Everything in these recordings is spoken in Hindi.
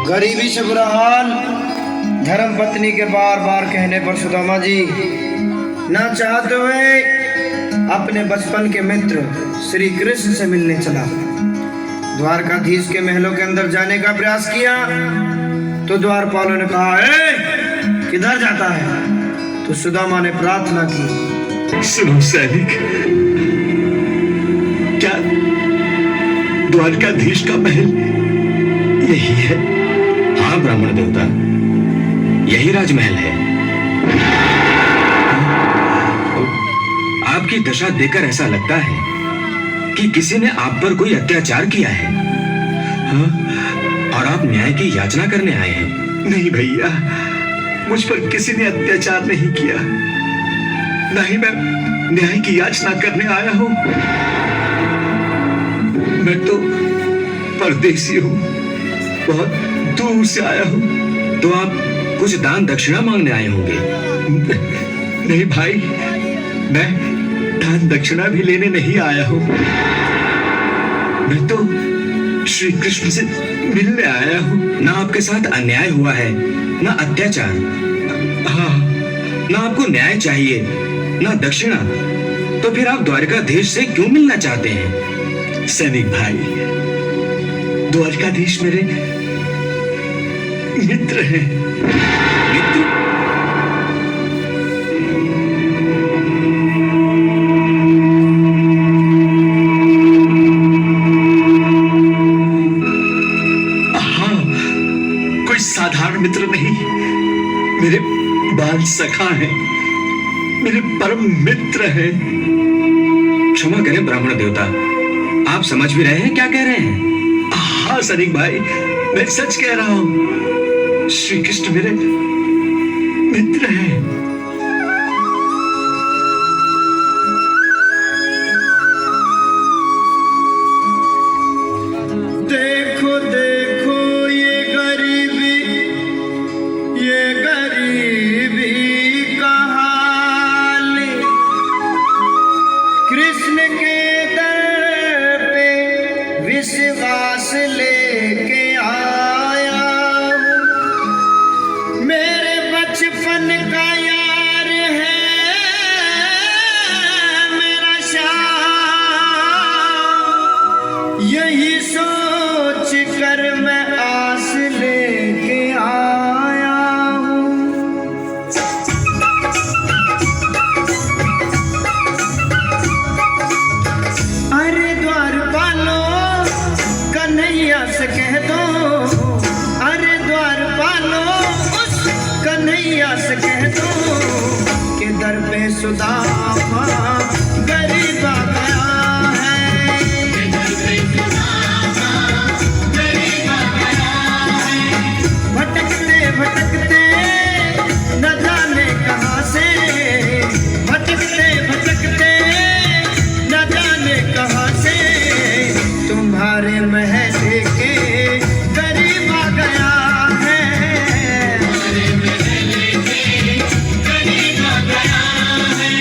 गरीबी से बुरा हाल। धर्म पत्नी के बार बार कहने पर सुदामा जी ना चाहते हुए अपने बचपन के मित्र श्री कृष्ण से मिलने चला। द्वारकाधीश के महलों के अंदर जाने का प्रयास किया तो द्वारपालों ने कहा, किधर जाता है? तो सुदामा ने प्रार्थना की, सुनो सैनिक, क्या द्वारकाधीश का महल यही है? हाँ ब्राह्मण देवता, यही राजमहल है। आपकी दशा देखकर ऐसा लगता है कि किसी ने आप पर कोई अत्याचार किया है। हाँ? और आप न्याय की याचना करने आए हैं। नहीं भैया, मुझ पर किसी ने अत्याचार नहीं किया। नहीं, मैं न्याय की याचना करने आया हूं। मैं तो परदेसी हूं, बहुत दूर से आया हूं। तो आप कुछ दान दक्षिणा मांगने आए होंगे। नहीं भाई, मैं दान दक्षिणा भी लेने नहीं आया हूं। मैं तो श्री कृष्ण से मिलने आया हूं। ना आपके साथ अन्याय हुआ है, ना अत्याचार। हाँ, ना आपको न्याय चाहिए, ना दक्षिणा। तो फिर आप द्वारकाधीश से क्यों मिलना चाहते हैं? सैनिक भाई, द्वारकाधीश मेरे मित्र हैं। मित्र? हाँ, कोई साधारण मित्र नहीं, मेरे बाल सखा हैं, मेरे परम मित्र हैं। क्षमा करें ब्राह्मण देवता, आप समझ भी रहे हैं क्या कह रहे हैं? हाँ सैनिक भाई, मैं सच कह रहा हूं। श्री कृष्ण मेरे मित्र हैं। देखो देखो ये गरीबी का हाल। कृष्ण के दर पे विश्वास लेके आया हूं। मेरे बचपन का यार है मेरा श्याम। यही सोच कर मैं आस लेके आया हूं। अरे द्वारपालो कन्हैया से कह दो, अरे द्वारपालो उस कन्हैया से कह दो कि दर पे सुदामा गरीब आ गया है। भटकते भटकते न जाने कहां से, भटकते भटकते न जाने कहां से तुम्हारे महल के करीब आ गया है। तुम्हारे महल के करीब आ गया है।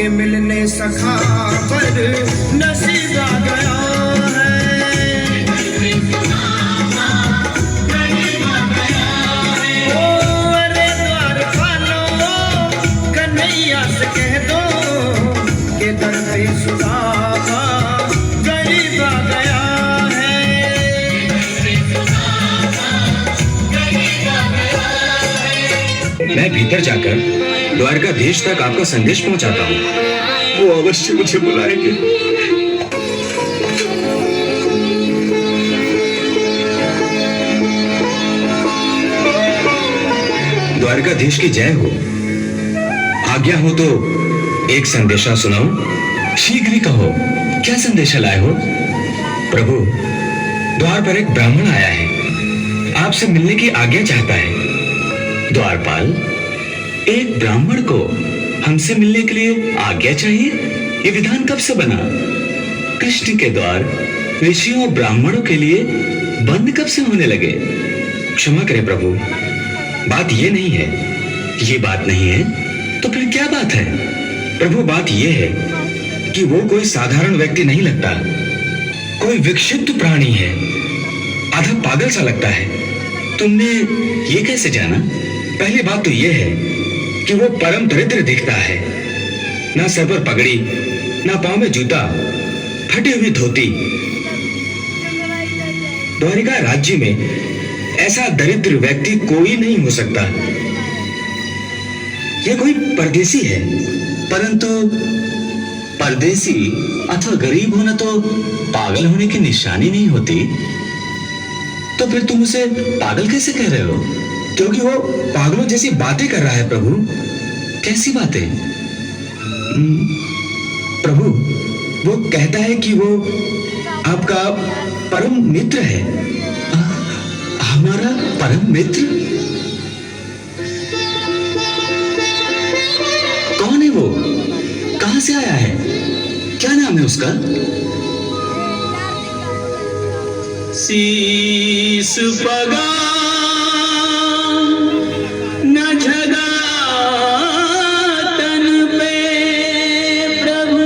के मिलने सखा पर नसीब आ गया मैं भीतर जाकर द्वारकाधीश तक आपका संदेश पहुंचाता हूँ। वो अवश्य मुझे बुलाएंगे। द्वारकाधीश की जय हो। आज्ञा हो तो एक संदेशा सुनाऊं? शीघ्र ही कहो, क्या संदेशा लाए हो? प्रभु, द्वार पर एक ब्राह्मण आया है, आपसे मिलने की आज्ञा चाहता है। द्वारपाल, एक ब्राह्मण को हमसे मिलने के लिए आज्ञा चाहिए? ये विधान कब से बना? कृष्ण के द्वार ऋषियों और ब्राह्मणों के लिए बंद कब से होने लगे? क्षमा करें प्रभु, बात ये नहीं है। ये बात नहीं है तो फिर क्या बात है? प्रभु, बात ये है कि वो कोई साधारण व्यक्ति नहीं लगता, कोई विक्षिप्त प्राणी है, आधा पागल सा लगता है। तुमने ये कैसे जाना? पहली बात तो यह है कि वो परम दरिद्र दिखता है, ना सर पर पगड़ी, ना पांव में जूता, फटी हुई धोती। द्वारिका राज्य में ऐसा दरिद्र व्यक्ति कोई नहीं हो सकता। यह कोई परदेसी है, परंतु परदेसी अथवा गरीब होना तो पागल होने की निशानी नहीं होती। तो फिर तुम उसे पागल कैसे कह रहे हो? क्योंकि वो पागलों जैसी बातें कर रहा है प्रभु। कैसी बातें? प्रभु, वो कहता है कि वो आपका परम मित्र है। हमारा परम मित्र? कौन है वो? कहां से आया है? क्या नाम है उसका? शीस पगा न झगा तन पे प्रभु,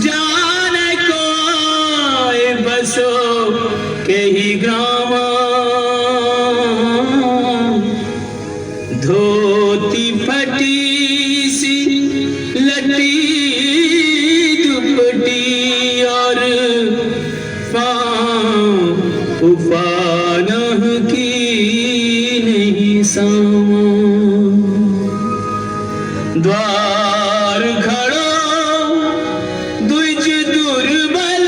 जान कोई बसो के ही ग्रामा, धोती फटी सी लटी दुपटी और उफानह की नहीं सामा, द्वार खड़ो द्विज दुर्बल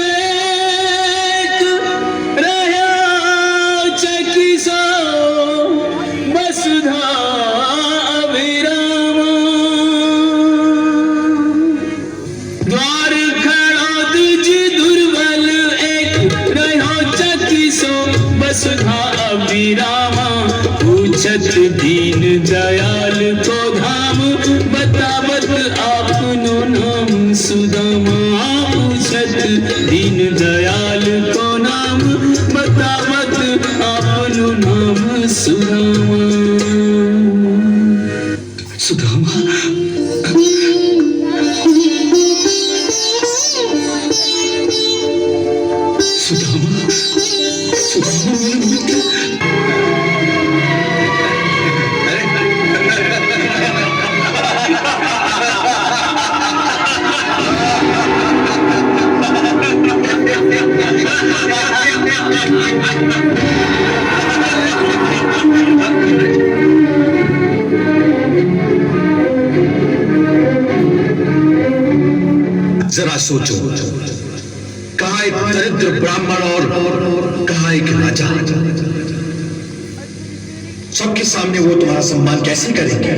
रहा चकिसो वसुधा अभिरामा, द्वार खड़ो द्विज दुर्बल एक रहो चकिसो वसुधा अभिरामा, पूछत दीन दयाल को धाम, बतावत आपनो नाम सुदामा, पूछत दीन दयाल को नाम, बतावत आपनो नाम सुदामा। सुदामा, सुदामा, सुदामा मेरा मित्र। जरा सोचो, कहाँ एक दरिद्र ब्राह्मण और कहाँ एक राजा। सबके सामने वो तुम्हारा सम्मान कैसे करेंगे?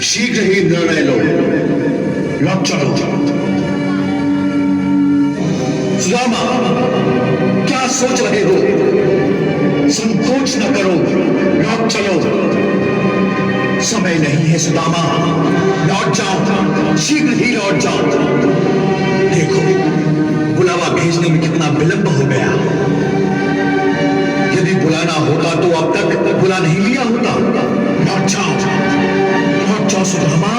शीघ्र ही निर्णय लो, लौट चलो। सुदामा, क्या सोच रहे हो? संकोच न करो, लौट चलो। समय नहीं है सुदामा, लौट जाओ, शीघ्र ही लौट जाओ। देखो, बुलावा भेजने में कितना विलंब हो गया। यदि बुलाना होता तो अब तक बुला नहीं लिया होता। लौट जाओ सुदामा।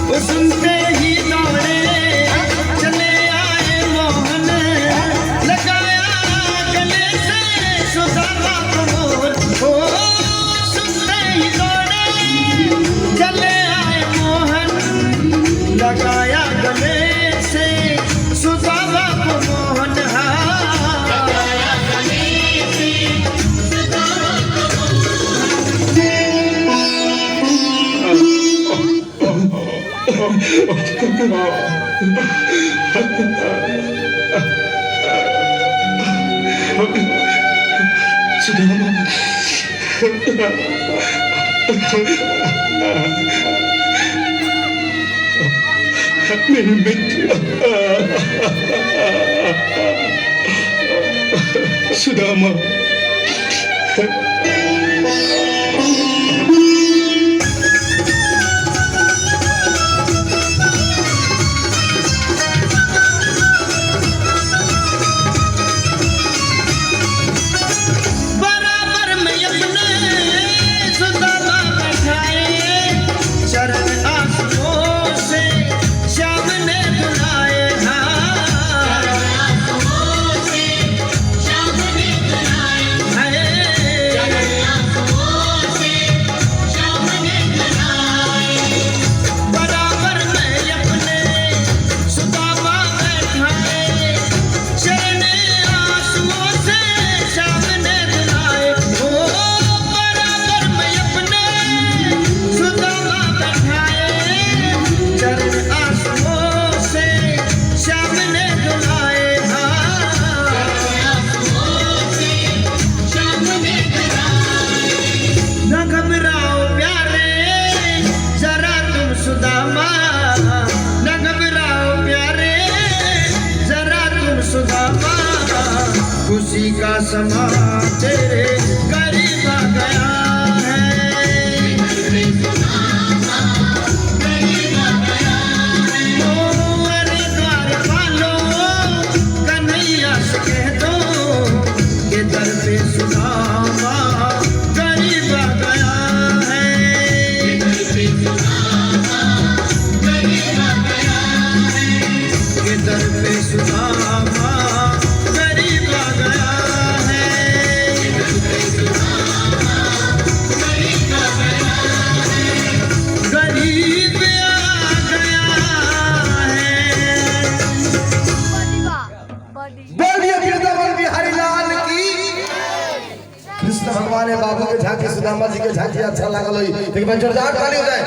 वो सुनते ही दौड़े चले आए मोहन, लगाया गले से सुदामा को मोहन। ओ सुनते ही दौड़े चले आए मोहन, लगाया गले से सुदामा को मोहन। मेरे मित्र सुदामा, बराबर में अपने सुदामा बैठाए, चरण आंसुओं से श्याम ने धुलाए। बराबर में अपने सुदामा बैठाए, चरण आंसुओं से श्याम ने धुलाए। ओ बराबर में अपने सुदामा बैठाए, चरण आंसुओं से श्याम ने धुलाए। न घबराओ प्यारे जरा तुम सुदामा, न घबराओ प्यारे जरा तुम सुदामा, खुशी का समा तेरे करीब आ गया है। ओ अरे द्वार पालो कन्हैया से कह दो कि दर पे सुदामा करीब आ गया है। कि दर पे सुदामा करीब आ गया है। गरीब आ गया है। बोलिए वृंदावन बिहारी लाल की। कृष्ण भगवान बाबू के झांकी, सुदामा जी के झांकी अच्छा लागल। जोरदार ताली हो जाए।